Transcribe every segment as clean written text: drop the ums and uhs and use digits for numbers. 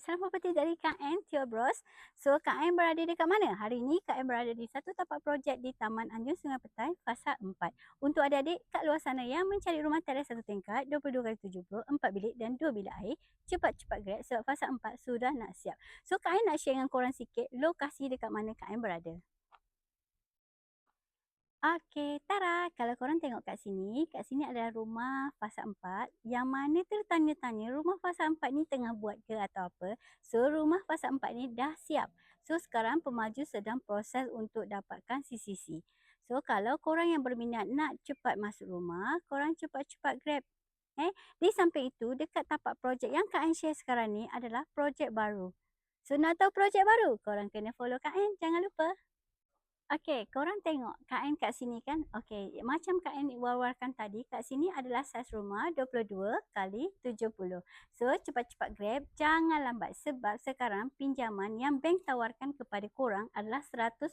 Salam property dari Kak Ann Tio Bros. So, Kak Ann berada dekat mana? Hari ini Kak Ann berada di satu tapak projek di Taman Anjung Sungai Petai, Fasa 4. Untuk adik-adik kat luar sana yang mencari rumah teres satu tingkat, 22x70, 4 bilik dan 2 bilik air, cepat-cepat grab sebab Fasa 4 sudah nak siap. So, Kak Ann nak share dengan korang sikit lokasi dekat mana Kak Ann berada. Okey, tara! Kalau korang tengok kat sini adalah rumah fasa 4 yang mana tertanya-tanya rumah fasa 4 ni tengah buat ke atau apa. So, rumah fasa 4 ni dah siap. So, sekarang pemaju sedang proses untuk dapatkan CCC. So, kalau korang yang berminat nak cepat masuk rumah, korang cepat-cepat grab. Di samping itu, dekat tapak projek yang Kak Ain share sekarang ni adalah projek baru. So, nak tahu projek baru? Korang kena follow Kak Ain, jangan lupa. Okey, korang tengok Kak Ain kat sini kan. Okey, macam Kak Ain war-warkan tadi, kat sini adalah saiz rumah 22 kali 70. So, cepat-cepat grab, jangan lambat sebab sekarang pinjaman yang bank tawarkan kepada korang adalah 100%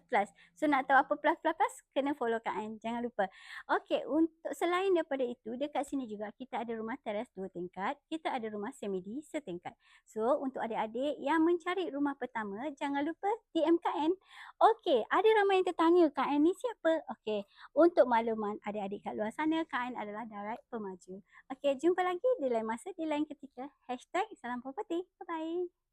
plus. So, nak tahu apa plus, kena follow Kak Ain, jangan lupa. Okey, untuk selain daripada itu, dekat sini juga kita ada rumah teres 2 tingkat, kita ada rumah semidi setingkat. So, untuk adik-adik yang mencari rumah pertama, jangan lupa DM Kak Ain. Okey, ada ramai yang tertanya, Kak Ain ni siapa? Okey, untuk makluman adik-adik kat luar sana, Kak Ain adalah direct pemaju. Okey, jumpa lagi di lain masa, di lain ketika. #salam property. Bye-bye.